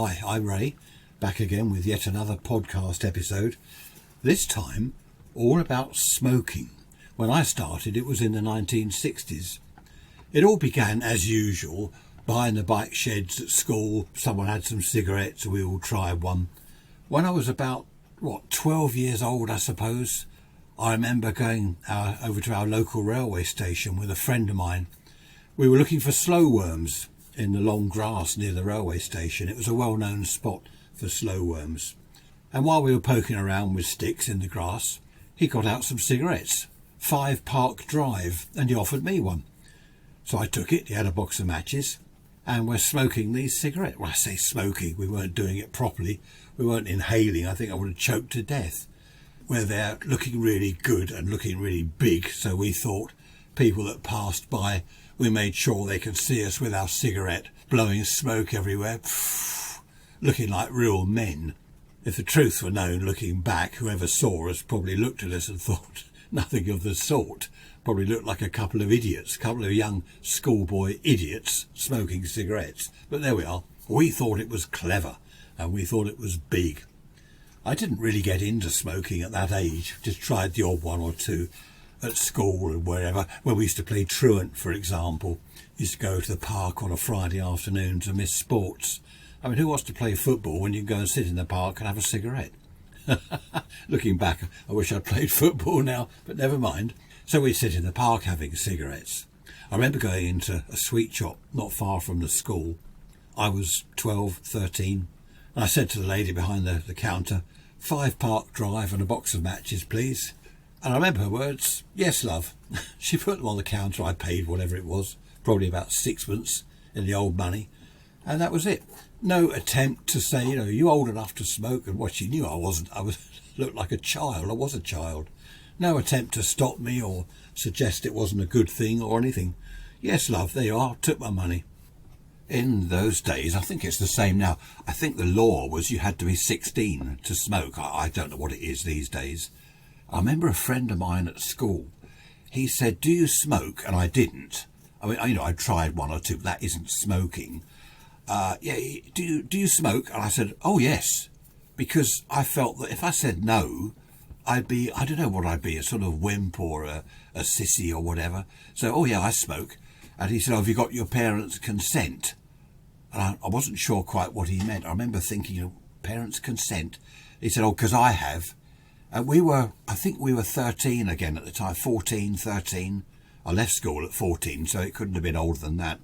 Hi, I'm Ray, back again with yet another podcast episode. This time, all about smoking. When I started, it was in the 1960s. It all began, as usual, behind the bike sheds at school. Someone had some cigarettes, we all tried one. When I was about, 12 years old, I suppose, I remember going over to our local railway station with a friend of mine. We were looking for slow worms in the long grass near the railway station. It was a well-known spot for slow worms. And while we were poking around with sticks in the grass, he got out some cigarettes, 5 Park Drive, and he offered me one. So I took it. He had a box of matches, and we're smoking these cigarettes. Well, I say smoking, we weren't doing it properly. We weren't inhaling. I think I would have choked to death. We're there looking really good and looking really big, so we thought people that passed by, we made sure they could see us with our cigarette, blowing smoke everywhere, looking like real men. If the truth were known, looking back, whoever saw us probably looked at us and thought nothing of the sort. Probably looked like a couple of idiots, a couple of young schoolboy idiots smoking cigarettes. But there we are. We thought it was clever, and we thought it was big. I didn't really get into smoking at that age, just tried the odd one or two at school and wherever, where we used to play truant, for example. Used to go to the park on a Friday afternoon to miss sports. I mean, who wants to play football when you can go and sit in the park and have a cigarette? Looking back, I wish I'd played football now, but never mind. So we'd sit in the park having cigarettes. I remember going into a sweet shop not far from the school. I was 12, 13, and I said to the lady behind the counter, 5 Park Drive and a box of matches, please. And I remember her words, yes, love. She put them on the counter. I paid whatever it was, probably about 6pence in the old money. And that was it. No attempt to say, you old enough to smoke. And what she knew I wasn't. Looked like a child. I was a child. No attempt to stop me or suggest it wasn't a good thing or anything. Yes, love, there you are. Took my money. In those days, I think it's the same now. I think the law was you had to be 16 to smoke. I don't know what it is these days. I remember a friend of mine at school. He said, do you smoke? And I didn't. I mean, I tried one or two, but that isn't smoking. Do you smoke? And I said, oh, yes. Because I felt that if I said no, I'd be, I don't know what I'd be, a sort of wimp or a sissy or whatever. So, oh, yeah, I smoke. And he said, have you got your parents' consent? And I wasn't sure quite what he meant. I remember thinking, parents' consent? He said, oh, because I have. And I think we were 13 again at the time, 14, 13. I left school at 14, so it couldn't have been older than that.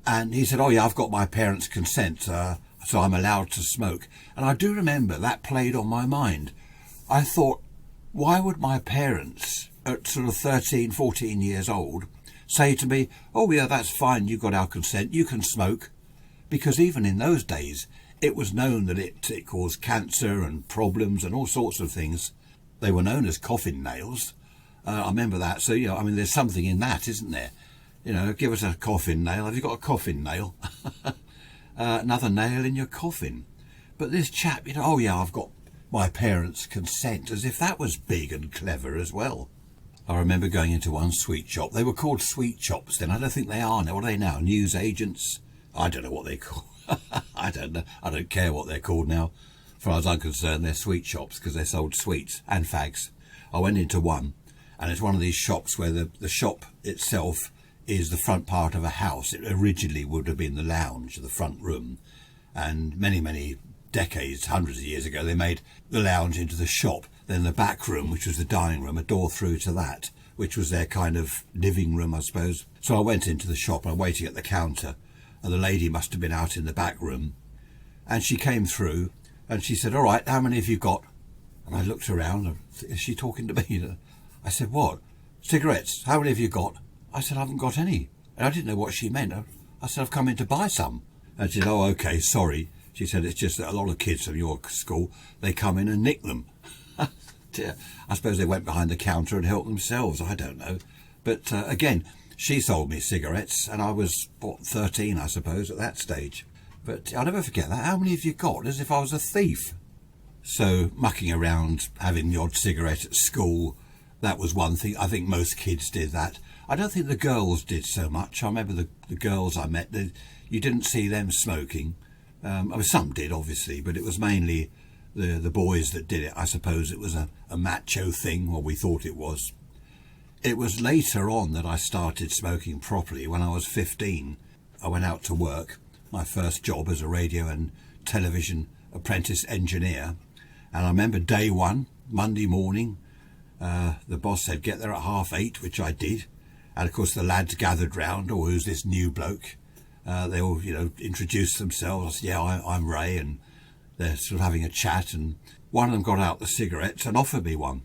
And he said, oh yeah, I've got my parents' consent, so I'm allowed to smoke. And I do remember that played on my mind. I thought, why would my parents, at sort of 13, 14 years old, say to me, oh yeah, that's fine, you've got our consent, you can smoke. Because even in those days, it was known that it caused cancer and problems and all sorts of things. They were known as coffin nails. I remember that. So, there's something in that, isn't there? Give us a coffin nail. Have you got a coffin nail? Another nail in your coffin. But this chap, oh yeah, I've got my parents' consent, as if that was big and clever as well. I remember going into one sweet shop. They were called sweet shops then. I don't think they are now. What are they now? News agents? I don't know what they're called. I don't know. I don't care what they're called now. As far as I'm concerned, they're sweet shops because they sold sweets and fags. I went into one, and it's one of these shops where the shop itself is the front part of a house. It originally would have been the lounge, the front room. And many, many decades, hundreds of years ago, they made the lounge into the shop. Then the back room, which was the dining room, a door through to that, which was their kind of living room, I suppose. So I went into the shop and I'm waiting at the counter, and the lady must have been out in the back room. And she came through and she said, all right, how many have you got? And I looked around. Is she talking to me? I said, what? Cigarettes. How many have you got? I said, I haven't got any. And I didn't know what she meant. I said, I've come in to buy some. And she said, oh, okay, sorry. She said, it's just that a lot of kids from your school, they come in and nick them. I suppose they went behind the counter and helped themselves. I don't know. But again, she sold me cigarettes, and I was, 13, I suppose, at that stage. But I'll never forget that. How many have you got? As if I was a thief. So mucking around, having the odd cigarette at school, that was one thing. I think most kids did that. I don't think the girls did so much. I remember the girls I met, you didn't see them smoking. Some did, obviously, but it was mainly the boys that did it. I suppose it was a macho thing, or we thought it was. It was later on that I started smoking properly. When I was 15, I went out to work, my first job as a radio and television apprentice engineer. And I remember day one, Monday morning, the boss said, get there at 8:30, which I did. And of course the lads gathered round, oh, who's this new bloke? They all, introduced themselves. I said, yeah, I'm Ray, and they're sort of having a chat. And one of them got out the cigarettes and offered me one.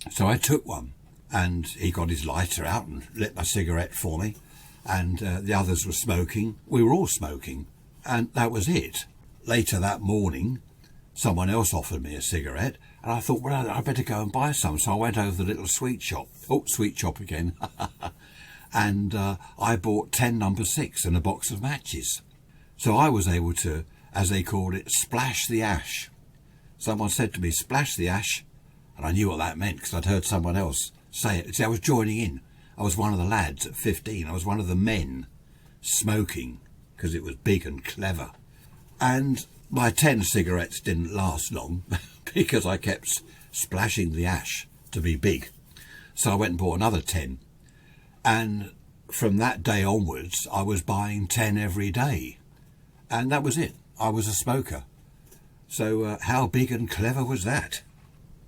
So I took one, and he got his lighter out and lit my cigarette for me. And the others were smoking. We were all smoking, and that was it. Later that morning, someone else offered me a cigarette, and I thought, well, I better go and buy some. So I went over to the little sweet shop. Oh, sweet shop again. And I bought 10 number 6 and a box of matches. So I was able to, as they called it, splash the ash. Someone said to me, splash the ash, and I knew what that meant because I'd heard someone else say it. See, I was joining in. I was one of the lads at 15. I was one of the men smoking because it was big and clever. And my 10 cigarettes didn't last long because I kept splashing the ash to be big. So I went and bought another 10. And from that day onwards, I was buying 10 every day. And that was it. I was a smoker. So how big and clever was that?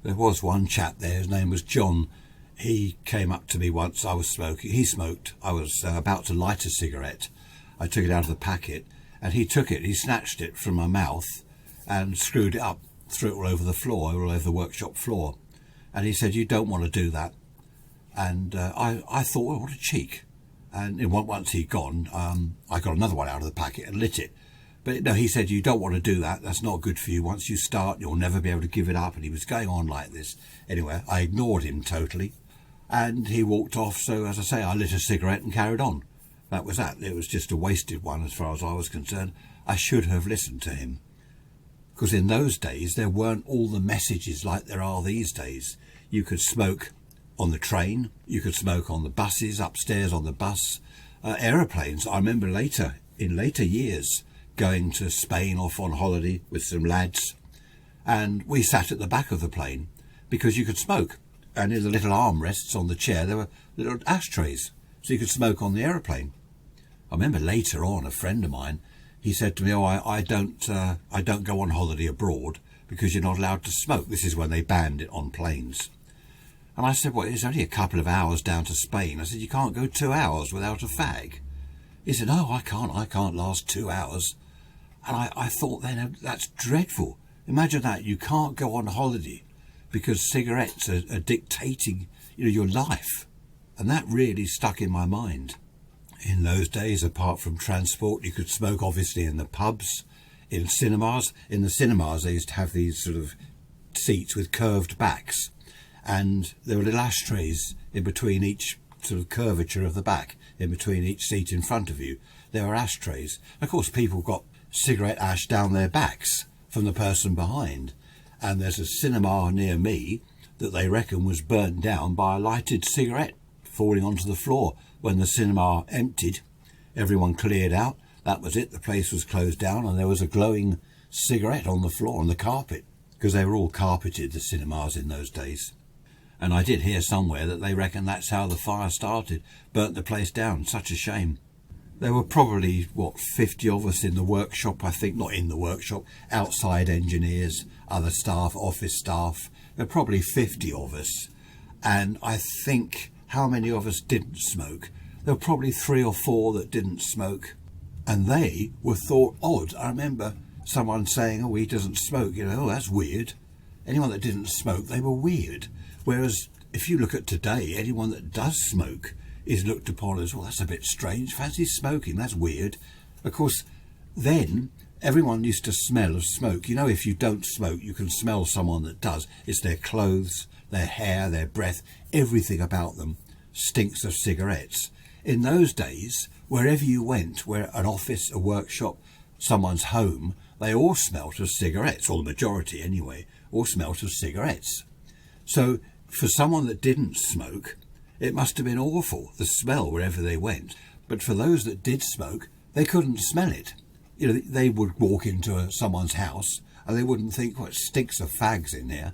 There was one chap there, his name was John. He came up to me once, I was smoking. He smoked. I was about to light a cigarette. I took it out of the packet, and he took it. He snatched it from my mouth and screwed it up, threw it all over the floor, all over the workshop floor. And he said, you don't want to do that. And I thought, well, what a cheek. And once he'd gone, I got another one out of the packet and lit it. But no, he said, you don't want to do that. That's not good for you. Once you start, you'll never be able to give it up. And he was going on like this. Anyway, I ignored him totally. And he walked off. So, as I say, I lit a cigarette and carried on. That was that. It was just a wasted one as far as I was concerned. I should have listened to him. Because in those days, there weren't all the messages like there are these days. You could smoke on the train. You could smoke on the buses, upstairs on the bus. Aeroplanes. I remember in later years, going to Spain off on holiday with some lads, and we sat at the back of the plane because you could smoke, and in the little armrests on the chair there were little ashtrays so you could smoke on the aeroplane. I remember later on a friend of mine, he said to me, oh, I don't go on holiday abroad because you're not allowed to smoke. This is when they banned it on planes. And I said, well, it's only a couple of hours down to Spain. I said, you can't go 2 hours without a fag. He said, no, I can't last 2 hours. And I thought then, that's dreadful. Imagine that, you can't go on holiday because cigarettes are dictating your life. And that really stuck in my mind. In those days, apart from transport, you could smoke obviously in the pubs, in cinemas. In the cinemas, they used to have these sort of seats with curved backs. And there were little ashtrays in between each sort of curvature of the back, in between each seat in front of you. There were ashtrays. Of course, people got cigarette ash down their backs from the person behind. And there's a cinema near me that they reckon was burnt down by a lighted cigarette falling onto the floor. When the cinema emptied, everyone cleared out. That was it. The place was closed down and there was a glowing cigarette on the floor, on the carpet, because they were all carpeted, the cinemas in those days. And I did hear somewhere that they reckon that's how the fire started, burnt the place down. Such a shame. There were probably, 50 of us in the workshop, I think, not in the workshop, outside engineers, other staff, office staff. There were probably 50 of us. And I think how many of us didn't smoke? There were probably 3 or 4 that didn't smoke. And they were thought odd. I remember someone saying, oh, he doesn't smoke. Oh, that's weird. Anyone that didn't smoke, they were weird. Whereas if you look at today, anyone that does smoke is looked upon as, well, that's a bit strange. Fancy smoking, that's weird. Of course, then everyone used to smell of smoke. If you don't smoke, you can smell someone that does. It's their clothes, their hair, their breath, everything about them stinks of cigarettes. In those days, wherever you went, where an office, a workshop, someone's home, they all smelt of cigarettes, or the majority anyway, all smelt of cigarettes. So for someone that didn't smoke, it must have been awful, the smell wherever they went. But for those that did smoke, they couldn't smell it. they would walk into someone's house and they wouldn't think, well, it stinks of fags in there.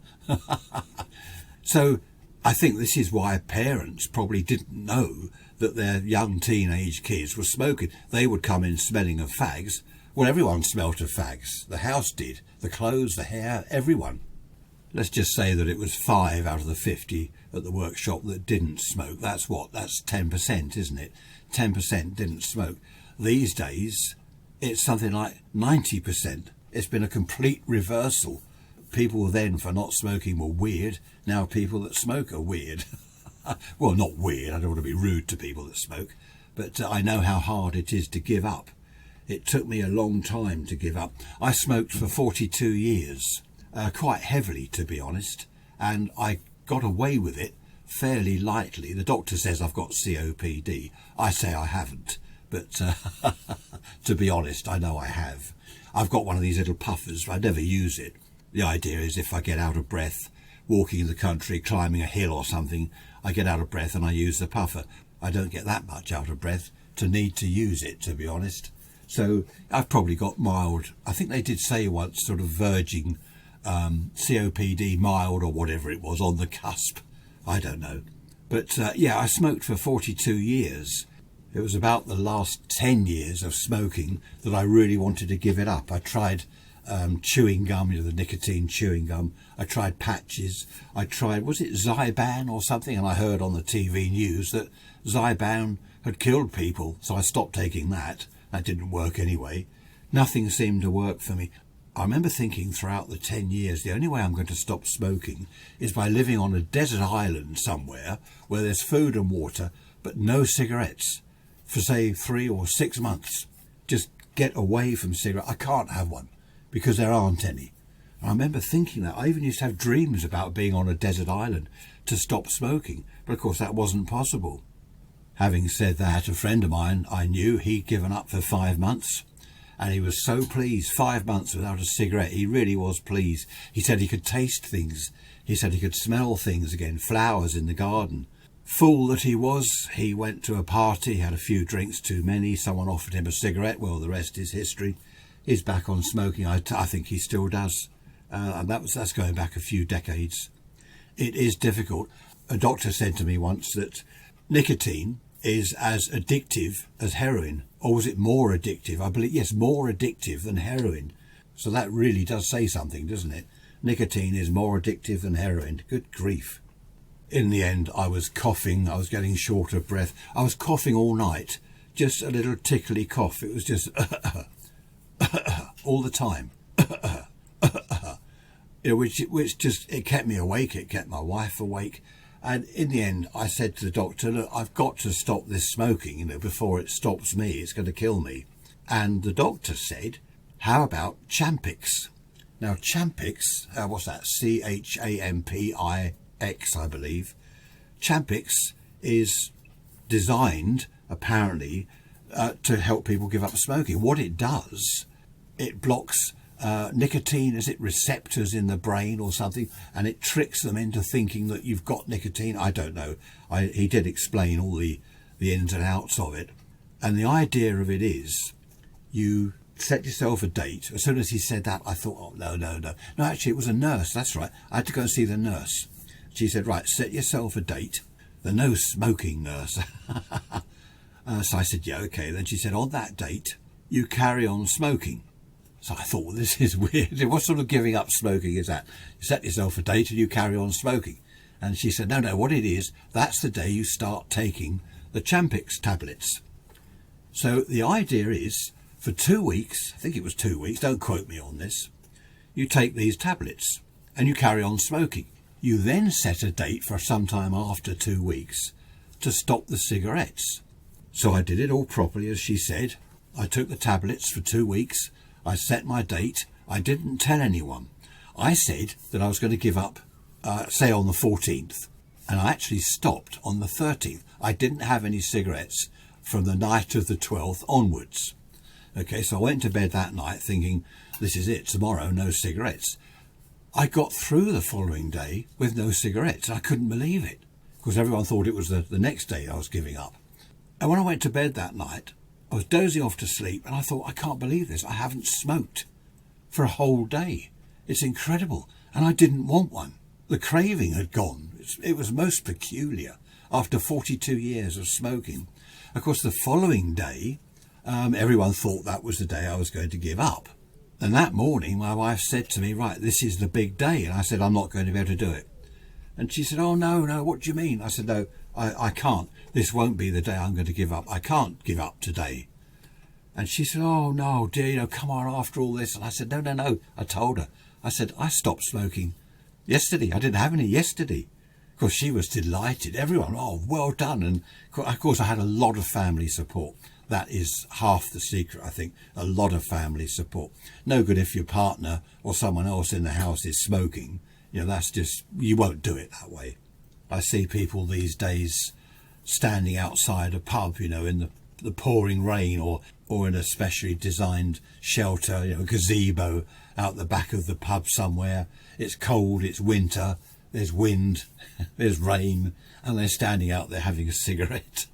So I think this is why parents probably didn't know that their young teenage kids were smoking. They would come in smelling of fags. Well, everyone smelt of fags. The house did. The clothes, the hair, everyone. Let's just say that it was 5 out of the 50 at the workshop that didn't smoke. That's 10%, isn't it? 10% didn't smoke. These days, it's something like 90%. It's been a complete reversal. People then, for not smoking, were weird. Now people that smoke are weird. Well, not weird. I don't want to be rude to people that smoke. But I know how hard it is to give up. It took me a long time to give up. I smoked for 42 years, quite heavily, to be honest. And I got away with it fairly lightly. The doctor says I've got COPD. I say I haven't. But to be honest, I know I have. I've got one of these little puffers, but I never use it. The idea is if I get out of breath, walking in the country, climbing a hill or something, I get out of breath and I use the puffer. I don't get that much out of breath to need to use it, to be honest. So I've probably got mild, I think they did say once, sort of verging COPD, mild or whatever it was, on the cusp. I don't know. But yeah, I smoked for 42 years. It was about the last 10 years of smoking that I really wanted to give it up. I tried chewing gum, the nicotine chewing gum. I tried patches. I tried, was it Zyban or something? And I heard on the TV news that Zyban had killed people. So I stopped taking that. That didn't work anyway. Nothing seemed to work for me. I remember thinking throughout the 10 years, the only way I'm going to stop smoking is by living on a desert island somewhere where there's food and water, but no cigarettes for, say, 3 or 6 months. Just get away from cigarettes. I can't have one because there aren't any. And I remember thinking that. I even used to have dreams about being on a desert island to stop smoking, but of course that wasn't possible. Having said that, a friend of mine I knew, he'd given up for 5 months. And he was so pleased, 5 months without a cigarette. He really was pleased. He said he could taste things. He said he could smell things again, flowers in the garden. Fool that he was, he went to a party, had a few drinks too many. Someone offered him a cigarette. Well, the rest is history. He's back on smoking. I think he still does. And that's going back a few decades. It is difficult. A doctor said to me once that nicotine is as addictive as heroin. Or was it more addictive? I believe, yes, more addictive than heroin. So that really does say something, doesn't it? Nicotine is more addictive than heroin. Good grief. In the end, I was coughing. I was getting short of breath. I was coughing all night. Just a little tickly cough. It was just all the time. Which just, it kept me awake. It kept my wife awake. And in the end, I said to the doctor, look, I've got to stop this smoking, before it stops me. It's going to kill me. And the doctor said, how about Champix? Now, Champix, what's that? Champix, I believe. Champix is designed, apparently, to help people give up smoking. What it does, it blocks nicotine, is it receptors in the brain or something, and it tricks them into thinking that you've got nicotine. I don't know. He did explain all the ins and outs of it. And the idea of it is you set yourself a date. As soon as he said that, I thought, oh, no. No, actually, it was a nurse. That's right. I had to go and see the nurse. She said, right, set yourself a date. The no smoking nurse. So I said, yeah, okay. Then she said, on that date, you carry on smoking. So I thought, well, this is weird. What sort of giving up smoking is that? You set yourself a date and you carry on smoking. And she said, no, what it is, that's the day you start taking the Champix tablets. So the idea is, for 2 weeks, I think it was 2 weeks, don't quote me on this, you take these tablets and you carry on smoking. You then set a date for sometime after 2 weeks to stop the cigarettes. So I did it all properly, as she said. I took the tablets for 2 weeks. I set my date. I didn't tell anyone. I said that I was going to give up, say, on the 14th. And I actually stopped on the 13th. I didn't have any cigarettes from the night of the 12th onwards. Okay, so I went to bed that night thinking, this is it, tomorrow, no cigarettes. I got through the following day with no cigarettes. I couldn't believe it, because everyone thought it was the next day I was giving up. And when I went to bed that night, I was dozing off to sleep and I thought, I can't believe this. I haven't smoked for a whole day. It's incredible. And I didn't want one. The craving had gone. It was most peculiar after 42 years of smoking. Of course, the following day, everyone thought that was the day I was going to give up. And that morning, my wife said to me, right, this is the big day. And I said, I'm not going to be able to do it. And she said, oh, no, what do you mean? I said, no, I can't. This won't be the day I'm going to give up. I can't give up today. And she said, oh, no, dear, come on, after all this. And I said, no. I told her. I said, I stopped smoking yesterday. I didn't have any yesterday. Of course, she was delighted. Everyone, oh, well done. And of course, I had a lot of family support. That is half the secret, I think, a lot of family support. No good if your partner or someone else in the house is smoking. That's just, you won't do it that way. I see people these days standing outside a pub, in the pouring rain or in a specially designed shelter, gazebo out the back of the pub somewhere. It's cold, it's winter, there's wind, there's rain, and they're standing out there having a cigarette.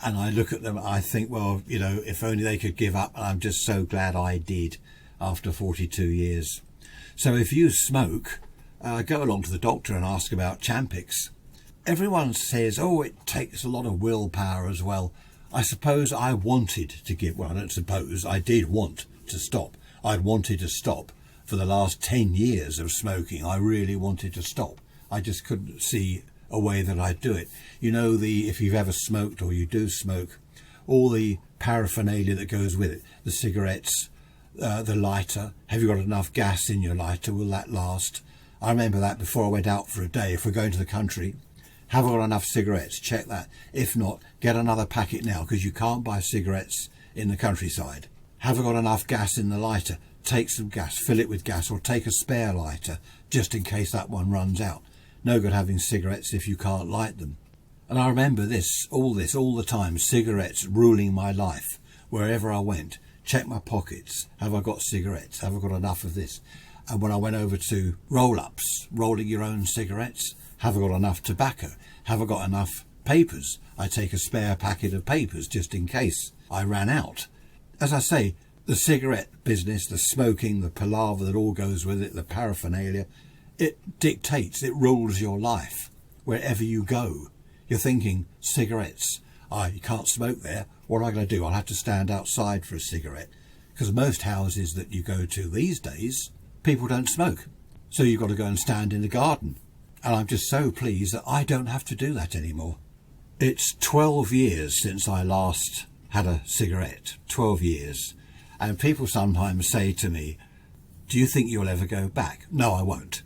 And I look at them, I think, well, if only they could give up. And I'm just so glad I did after 42 years. So if you smoke, go along to the doctor and ask about Champix. Everyone says, oh, it takes a lot of willpower as well. I suppose I wanted to give, well, I don't suppose, I did want to stop. I'd wanted to stop for the last 10 years of smoking. I really wanted to stop. I just couldn't see a way that I'd do it. If you've ever smoked or you do smoke, all the paraphernalia that goes with it, the cigarettes, the lighter, have you got enough gas in your lighter, will that last? I remember that before I went out for a day. If we're going to the country, have I got enough cigarettes? Check that. If not, get another packet now, because you can't buy cigarettes in the countryside. Have I got enough gas in the lighter? Take some gas, fill it with gas, or take a spare lighter just in case that one runs out. No good having cigarettes if you can't light them. And I remember all the time, cigarettes ruling my life. Wherever I went, check my pockets. Have I got cigarettes? Have I got enough of this? And when I went over to roll-ups, rolling your own cigarettes, have I got enough tobacco? Have I got enough papers? I take a spare packet of papers just in case I ran out. As I say, the cigarette business, the smoking, the palaver that all goes with it, the paraphernalia, it dictates, it rules your life. Wherever you go, you're thinking, cigarettes, you can't smoke there. What am I going to do? I'll have to stand outside for a cigarette. Because most houses that you go to these days, people don't smoke. So you've got to go and stand in the garden. And I'm just so pleased that I don't have to do that anymore. It's 12 years since I last had a cigarette. 12 years. And people sometimes say to me, do you think you'll ever go back? No, I won't.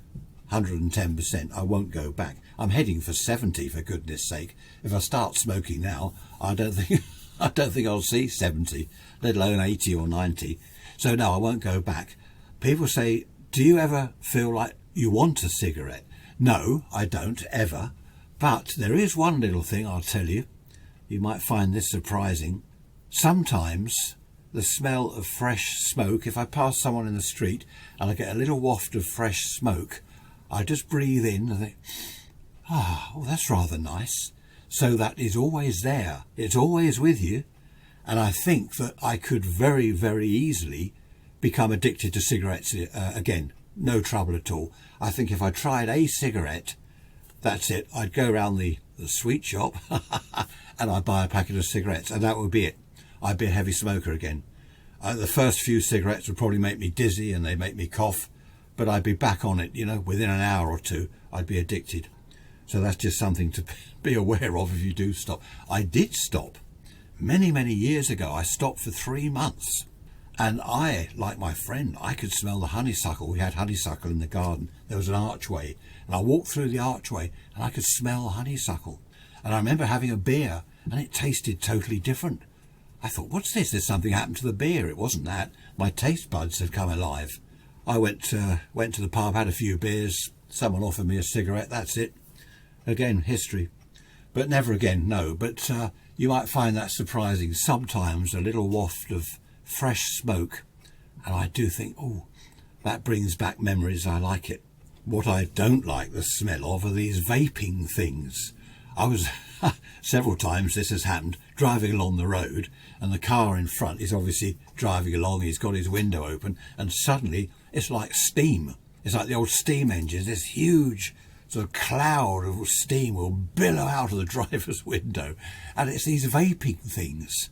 110%. I won't go back. I'm heading for 70, for goodness sake. If I start smoking now, I don't think I'll see 70, let alone 80 or 90. So no, I won't go back. People say, do you ever feel like you want a cigarette? No, I don't, ever. But there is one little thing I'll tell you. You might find this surprising. Sometimes the smell of fresh smoke, if I pass someone in the street and I get a little waft of fresh smoke, I just breathe in and think, oh, that's rather nice. So that is always there. It's always with you. And I think that I could very, very easily become addicted to cigarettes again. No trouble at all. I think if I tried a cigarette, that's it. I'd go around the sweet shop and I'd buy a packet of cigarettes, and that would be it. I'd be a heavy smoker again. The first few cigarettes would probably make me dizzy and they'd make me cough, but I'd be back on it, within an hour or two. I'd be addicted. So that's just something to be aware of if you do stop. I did stop. Many, many years ago, I stopped for 3 months. And I, like my friend, I could smell the honeysuckle. We had honeysuckle in the garden. There was an archway. And I walked through the archway and I could smell honeysuckle. And I remember having a beer and it tasted totally different. I thought, what's this? There's something happened to the beer. It wasn't that. My taste buds had come alive. I went to the pub, had a few beers. Someone offered me a cigarette. That's it. Again, history. But never again, no. But you might find that surprising. Sometimes a little waft of fresh smoke, and I do think, oh, that brings back memories. I like it. What I don't like the smell of are these vaping things. I was Several times this has happened, driving along the road, and the car in front is obviously driving along, he's got his window open, and suddenly it's like steam. It's like the old steam engines. This huge sort of cloud of steam will billow out of the driver's window, and it's these vaping things.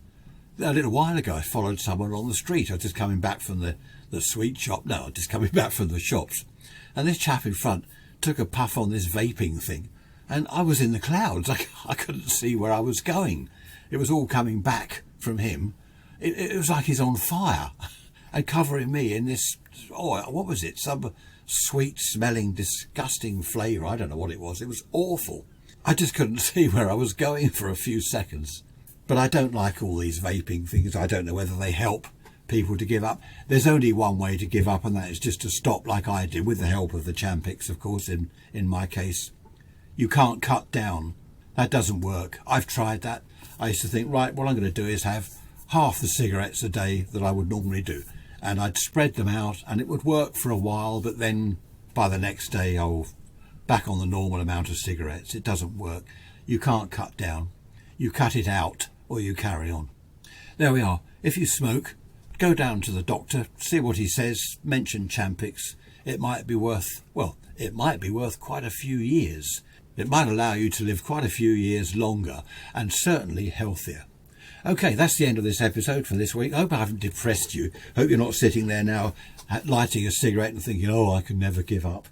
A little while ago I followed someone on the street. I was just coming back from the sweet shop. No, just coming back from the shops. And this chap in front took a puff on this vaping thing, and I was in the clouds. I couldn't see where I was going. It was all coming back from him. It was like he's on fire and covering me in this, what was it? Some sweet smelling, disgusting flavour. I don't know what it was. It was awful. I just couldn't see where I was going for a few seconds. But I don't like all these vaping things. I don't know whether they help people to give up. There's only one way to give up, and that is just to stop like I did, with the help of the Champix, of course, in my case. You can't cut down. That doesn't work. I've tried that. I used to think, right, what I'm going to do is have half the cigarettes a day that I would normally do. And I'd spread them out, and it would work for a while, but then by the next day I'll back on the normal amount of cigarettes. It doesn't work. You can't cut down. You cut it out, or you carry on. There we are. If you smoke, go down to the doctor, see what he says, mention Champix. It might be worth quite a few years. It might allow you to live quite a few years longer, and certainly healthier. Okay, that's the end of this episode for this week. I hope I haven't depressed you. Hope you're not sitting there now lighting a cigarette and thinking, I can never give up.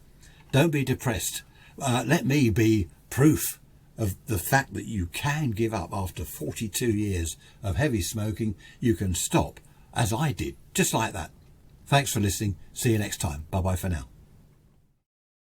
Don't be depressed. Let me be proof of the fact that you can give up after 42 years of heavy smoking. You can stop, as I did, just like that. Thanks for listening. See you next time. Bye-bye for now.